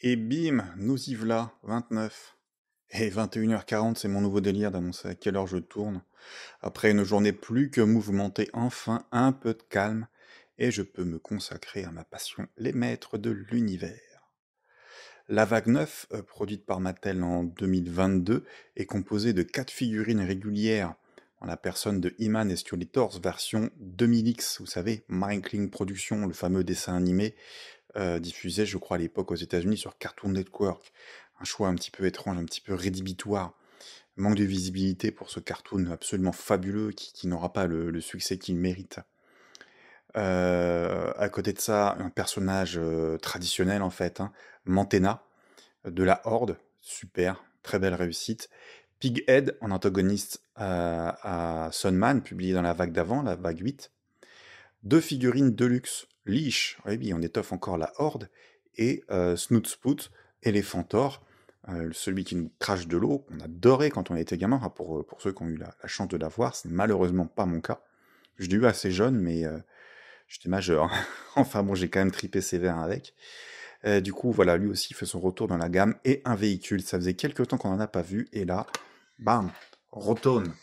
Et bim, nous y v'là, 29. Et 21h40, c'est mon nouveau délire d'annoncer à quelle heure je tourne. Après une journée plus que mouvementée, enfin un peu de calme, et je peux me consacrer à ma passion, les maîtres de l'univers. La vague 9, produite par Mattel en 2022, est composée de 4 figurines régulières, en la personne de He-Man et Skeletor version 2000X, vous savez, Minkling Productions, le fameux dessin animé diffusé, je crois, à l'époque aux États-Unis sur Cartoon Network. Un choix un petit peu étrange, un petit peu rédhibitoire. Manque de visibilité pour ce cartoon absolument fabuleux qui n'aura pas le succès qu'il mérite. À côté de ça, un personnage traditionnel en fait, hein, Mantenna, de la Horde, super, très belle réussite. Pighead en antagoniste à Sunman, publié dans la vague d'avant, la vague 8. Deux figurines Deluxe, Leash, oui, oui, on étoffe encore la Horde, et Snootspoot, Elephantor, celui qui nous crache de l'eau, qu'on adorait quand on était gamin, enfin, pour ceux qui ont eu la chance de l'avoir, c'est malheureusement pas mon cas. Je l'ai eu assez jeune, mais j'étais majeur. Enfin bon, j'ai quand même tripé sévère avec. Du coup, voilà, lui aussi fait son retour dans la gamme, et un véhicule, ça faisait quelques temps qu'on n'en a pas vu, et là, bam, retourne.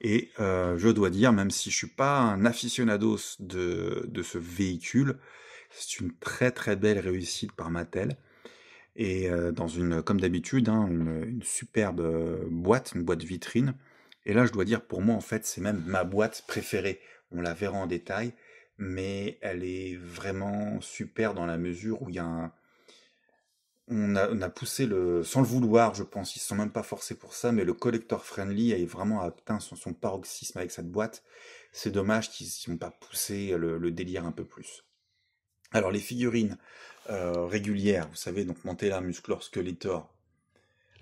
Et je dois dire, même si je suis pas un aficionados de ce véhicule, c'est une très très belle réussite par Mattel. Et dans une, comme d'habitude, hein, une superbe boîte, une boîte vitrine. Et là, je dois dire, pour moi, en fait, c'est même ma boîte préférée. On la verra en détail, mais elle est vraiment super dans la mesure où il y a on a poussé sans le vouloir, je pense, ils se sont même pas forcés pour ça, mais le collector friendly a vraiment atteint son paroxysme avec cette boîte. C'est dommage qu'ils n'ont pas poussé le délire un peu plus. Alors les figurines régulières, vous savez, donc Mantella, Musclor, Skeletor.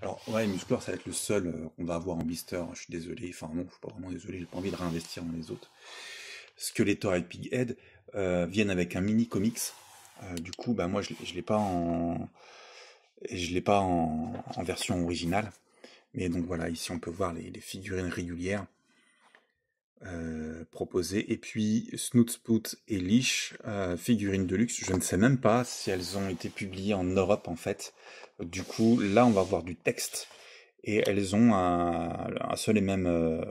Alors ouais, Musclor, ça va être le seul qu'on va avoir en blister, je suis désolé, enfin non, je suis pas vraiment désolé, j'ai pas envie de réinvestir dans les autres. Skeletor et Pighead viennent avec un mini comics. Du coup, bah moi je l'ai pas en version originale. Mais donc voilà, ici on peut voir les figurines régulières proposées. Et puis Snootspoot et Leash, figurines de luxe. Je ne sais même pas si elles ont été publiées en Europe en fait. Du coup, là on va voir du texte. Et elles ont un seul et même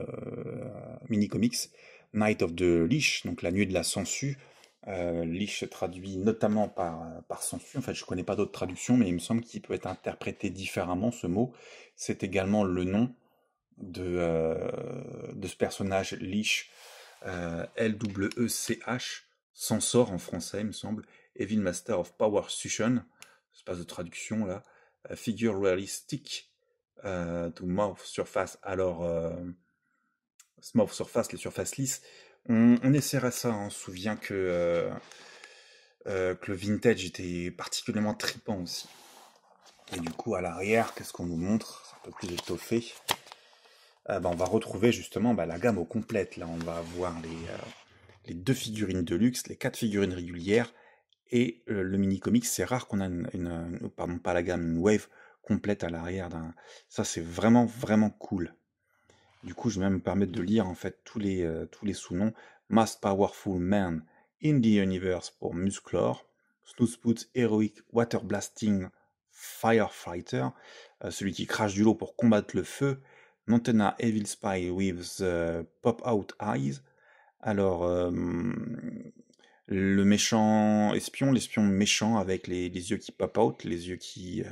mini-comics, Night of the Leash, donc la nuit de la sangsue. Leash se traduit notamment par sangsue. En fait, je connais pas d'autres traductions, mais il me semble qu'il peut être interprété différemment, ce mot. C'est également le nom de ce personnage, Leash, Lwech, Censor en français, il me semble. Evil Master of Power Sution, espace de traduction là. Figure réalistique to Morph Surface. Alors, Morph Surface, les surfaces lisses. On essaiera ça, hein. On se souvient que le vintage était particulièrement tripant aussi. Et du coup, à l'arrière, qu'est-ce qu'on nous montre? C'est un peu plus étoffé. On va retrouver justement la gamme au complète. Là, on va avoir les deux figurines de luxe, les quatre figurines régulières et le mini-comics. C'est rare qu'on a pardon, pas la gamme, une wave complète à l'arrière Ça, c'est vraiment, vraiment cool. Du coup, je vais même me permettre de lire en fait tous les sous-noms. Most Powerful Man in the Universe pour Musclor. Snootspoot Heroic Water Blasting Firefighter, celui qui crache du lot pour combattre le feu. Montana Evil Spy with Pop-Out Eyes. Alors, le méchant espion, l'espion méchant avec les yeux qui pop-out, les yeux qui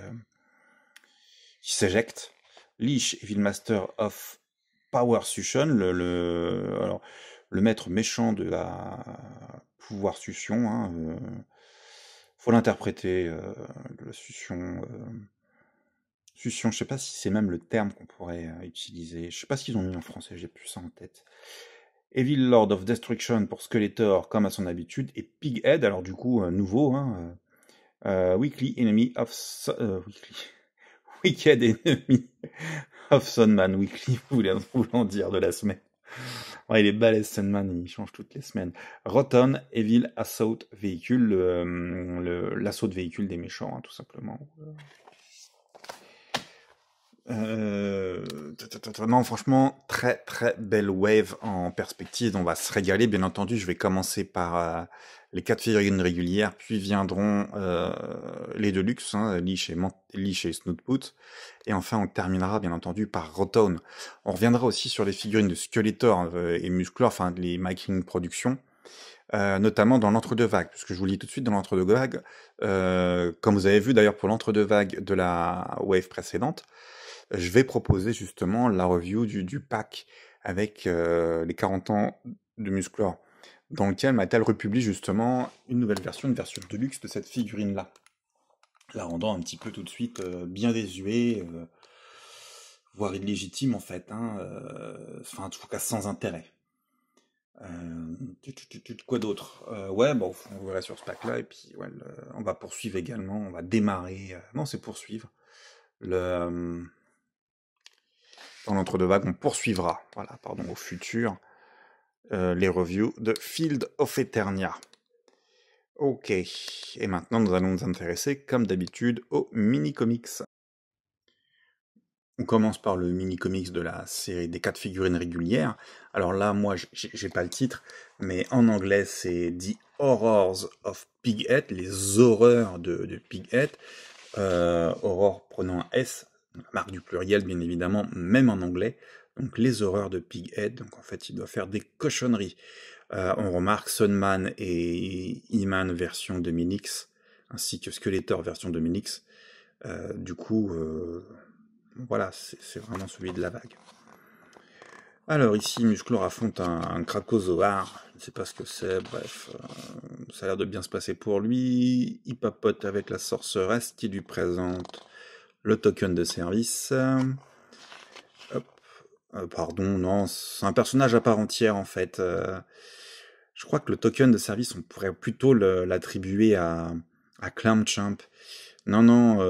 s'éjectent. Leash, Evil Master of Power Suction, alors, le maître méchant de la pouvoir succion. Hein, faut l'interpréter, de la succion. Succion, je sais pas si c'est même le terme qu'on pourrait utiliser. Je sais pas ce qu'ils ont mis en français, j'ai plus ça en tête. Evil Lord of Destruction pour Skeletor, comme à son habitude. Et Pighead, alors du coup, nouveau, hein, Weekly Enemy of... Weekly... Wicked Enemy of Sunman Weekly, voulant dire de la semaine. Ouais, il est balèze, Sunman, il change toutes les semaines. Rotten Evil Assault Véhicule, l'assaut de véhicule des méchants, hein, tout simplement. Non, franchement, très très belle wave en perspective. On va se régaler, bien entendu. Je vais commencer par les 4 figurines régulières, puis viendront les Deluxe, hein, Leash et Snootboot. Et enfin, on terminera, bien entendu, par Rotown. On reviendra aussi sur les figurines de Skeletor et Musclor, enfin, les My King Productions. Notamment dans l'entre-deux-vagues, puisque je vous le dis tout de suite, dans l'entre-deux-vagues, comme vous avez vu d'ailleurs pour l'entre-deux-vagues de la wave précédente, je vais proposer justement la review du pack avec les 40 ans de Musclor, dans lequel Mattel republie justement une nouvelle version, une version de luxe de cette figurine-là, la rendant un petit peu tout de suite bien désuet, voire illégitime en fait, hein, enfin en tout cas sans intérêt. Quoi d'autre? Ouais, bon, on verra sur ce pack-là, et puis ouais, on va poursuivre également, on va démarrer, non c'est poursuivre, le, dans l'entre-deux-vagues, on poursuivra, voilà, pardon, au futur, les reviews de Field of Eternia. Ok, et maintenant nous allons nous intéresser, comme d'habitude, aux mini-comics. On commence par le mini-comics de la série des 4 figurines régulières. Alors là, moi, j'ai pas le titre, mais en anglais, c'est The Horrors of Pighead, les horreurs de Pighead. Horror prenant un S, la marque du pluriel, bien évidemment, même en anglais. Donc les horreurs de Pighead, donc en fait, il doit faire des cochonneries. On remarque Sunman et E-Man version 2000X, ainsi que Skeletor version 2000X. Du coup, voilà, c'est vraiment celui de la vague. Alors ici, Musclor affronte un Krakozoar, je ne sais pas ce que c'est, bref, ça a l'air de bien se passer pour lui. Il papote avec la sorceresse qui lui présente le token de service. Hop. Pardon, non, c'est un personnage à part entière en fait. Je crois que le token de service, on pourrait plutôt l'attribuer à Clamchamp. Non, non,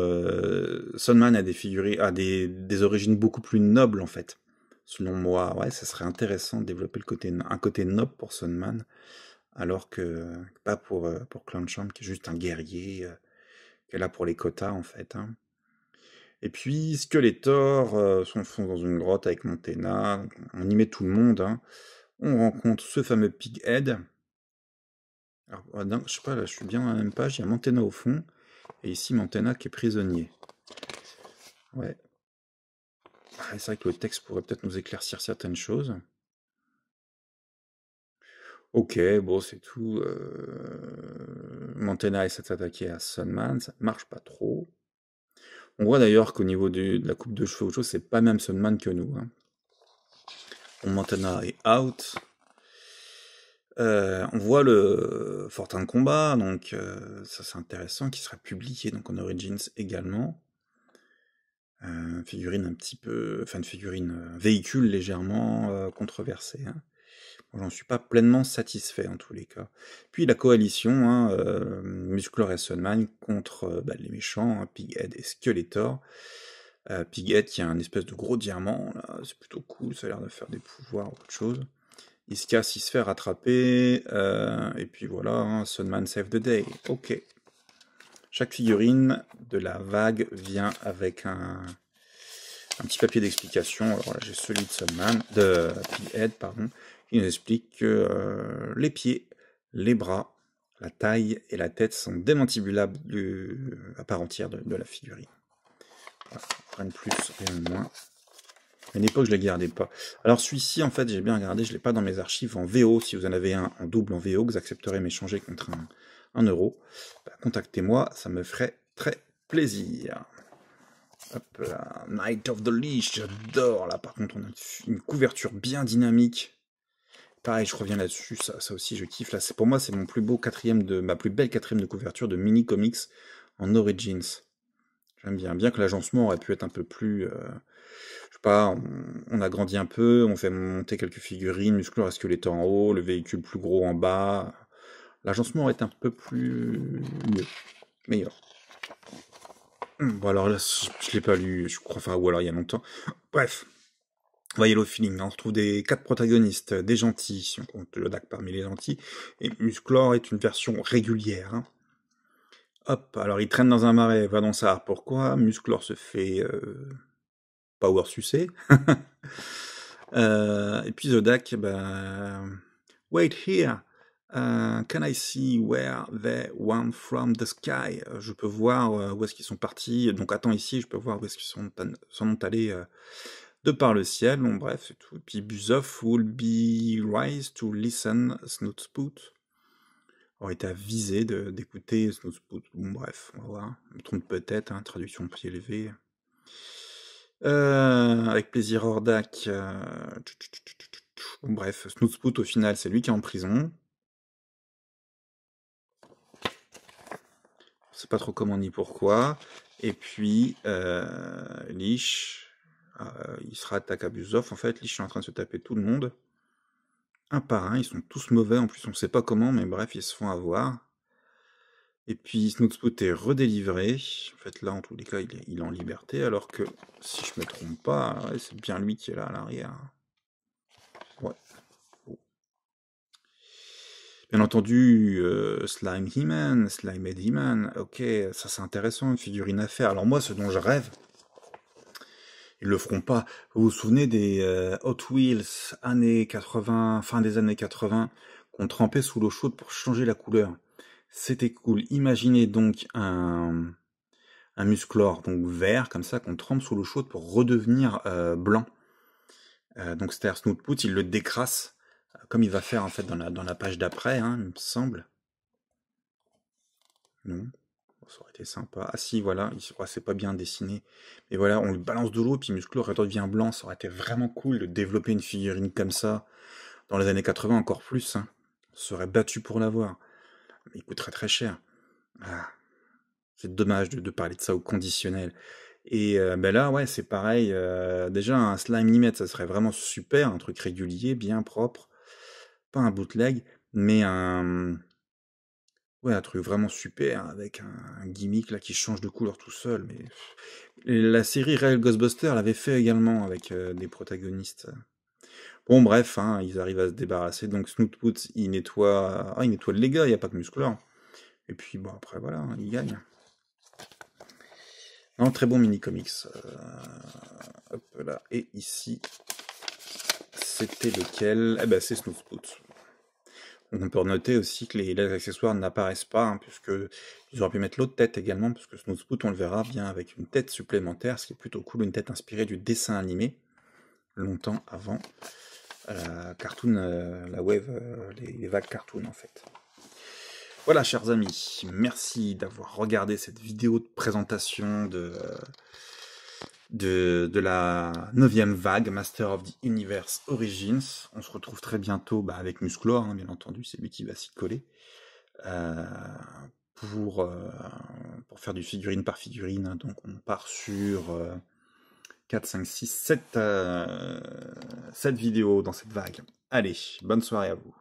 Sunman a des origines beaucoup plus nobles en fait. Selon moi, ouais, ça serait intéressant de développer un côté noble pour Sunman, alors que pas pour Clamchamp, qui est juste un guerrier, qui est là pour les quotas en fait, hein. Et puis Skeletor s'enfonce dans une grotte avec Montena, on y met tout le monde, hein. On rencontre ce fameux Pighead. Alors, je sais pas, là je suis bien dans la même page, il y a Montena au fond, et ici Montena qui est prisonnier. Ouais. Ah, c'est vrai que le texte pourrait peut-être nous éclaircir certaines choses. Ok, bon, c'est tout. Montena essaie de s'attaquer à Sunman, ça marche pas trop. On voit d'ailleurs qu'au niveau de la coupe de cheveux ou chose, c'est pas même Sunman que nous, hein. Bon, Montena est out. On voit le fortin de combat, donc ça c'est intéressant, qui sera publié donc en Origins également. Figurine un petit peu, enfin une figurine véhicule légèrement controversée, hein. Bon, j'en suis pas pleinement satisfait en tous les cas. Puis la coalition, hein, Musclor et Sunman contre les méchants, hein, Pighead et Skeletor. Pighead qui a un espèce de gros diamant, là, c'est plutôt cool, ça a l'air de faire des pouvoirs ou autre chose. Il se casse, il se fait rattraper, et puis voilà, hein, Sunman save the day, ok. Chaque figurine de la vague vient avec un petit papier d'explication. Alors là, j'ai celui de Sunman, de Pighead, pardon, qui nous explique que les pieds, les bras, la taille et la tête sont démantibulables à part entière de la figurine. Voilà, rien de plus, rien de moins. À l'époque, je ne les gardais pas. Alors celui-ci, en fait, j'ai bien regardé, je ne l'ai pas dans mes archives en VO. Si vous en avez un en double en VO, que vous accepterez m'échanger contre 1 euro, contactez-moi, ça me ferait très plaisir. Hop là, Night of the Leash, j'adore. Là, par contre, on a une couverture bien dynamique. Pareil, je reviens là-dessus, ça aussi, je kiffe. Là, pour moi, c'est mon plus beau ma plus belle quatrième de couverture de mini comics en Origins. J'aime bien que l'agencement aurait pu être un peu plus... je sais pas, on agrandit un peu, on fait monter quelques figurines, Musclor et Skeletor en haut, le véhicule plus gros en bas. L'agencement aurait été un peu plus... meilleur. Bon alors là, je l'ai pas lu, je crois, enfin, ou alors il y a longtemps. Bref, voyez le feeling, hein. On retrouve des 4 protagonistes, des gentils, si on compte le DAC parmi les gentils, et Musclor est une version régulière, hein. Hop, alors il traîne dans un marais, va donc savoir pourquoi, Musclor se fait power sucé. Et puis Zodak, wait here. Can I see where they went from the sky? Je peux voir où est-ce qu'ils sont partis. Donc attends ici, je peux voir où est-ce qu'ils sont allés de par le ciel. Bon bref, c'est tout. Puis Buzov will be rise to listen Snootspoot. Aurait été avisé d'écouter Snootspoot. Bon bref, on va voir. Je me trompe peut-être, hein, traduction pied levé. Avec plaisir Hordak. Bon, bref, Snootspoot au final c'est lui qui est en prison. Je sais pas trop comment ni pourquoi. Et puis Lich, il sera attaqué à Buzov. En fait, Lich est en train de se taper tout le monde. Un par un, ils sont tous mauvais. En plus, on sait pas comment, mais bref, ils se font avoir. Et puis Snootspoot est redélivré. En fait, là, en tous les cas, il est en liberté. Alors que, si je me trompe pas, ouais, c'est bien lui qui est là à l'arrière. Ouais. Oh. Bien entendu, Slime He-Man, Slime Head He-Man. Ok, ça c'est intéressant, une figurine à faire. Alors moi, ce dont je rêve, ils le feront pas. Vous vous souvenez des Hot Wheels années 80, fin des années 80, qu'on trempait sous l'eau chaude pour changer la couleur. C'était cool. Imaginez donc un Musclor, donc vert, comme ça, qu'on trempe sous l'eau chaude pour redevenir blanc. Donc c'est-à-dire Snootspoot, il le décrasse, comme il va faire en fait dans la page d'après, hein, il me semble. Non, ça aurait été sympa. Ah si, voilà, c'est pas bien dessiné. Mais voilà, on le balance de l'eau, puis Musclor redevient blanc. Ça aurait été vraiment cool de développer une figurine comme ça. Dans les années 80, encore plus. Hein. On serait battu pour l'avoir. Mais il coûterait très cher. Ah, c'est dommage de parler de ça au conditionnel. Et là, ouais, c'est pareil. Déjà, un slime limite, ça serait vraiment super. Un truc régulier, bien propre. Pas un bootleg, mais ouais, un truc vraiment super, avec un gimmick là qui change de couleur tout seul. Mais la série Real Ghostbusters l'avait fait également avec des protagonistes. Bon, bref, hein, ils arrivent à se débarrasser. Donc Snootspoot, il nettoie les gars, il n'y a pas que Musclor. Et puis, bon, après, voilà, hein, il gagne. Non, très bon mini-comics. Hop là. Et ici, c'était lequel? Eh ben, c'est Snootspoot. On peut noter aussi que les accessoires n'apparaissent pas, hein, puisque ils auraient pu mettre l'autre tête également, parce que Snootspoot, on le verra bien avec une tête supplémentaire, ce qui est plutôt cool, une tête inspirée du dessin animé, longtemps avant la cartoon, la wave, les vagues cartoon en fait. Voilà, chers amis, merci d'avoir regardé cette vidéo de présentation de la 9e vague, Master of the Universe Origins. On se retrouve très bientôt avec Musclor, hein, bien entendu, c'est lui qui va s'y coller, pour faire du figurine par figurine. Hein. Donc on part sur 4, 5, 6, 7 vidéos dans cette vague. Allez, bonne soirée à vous.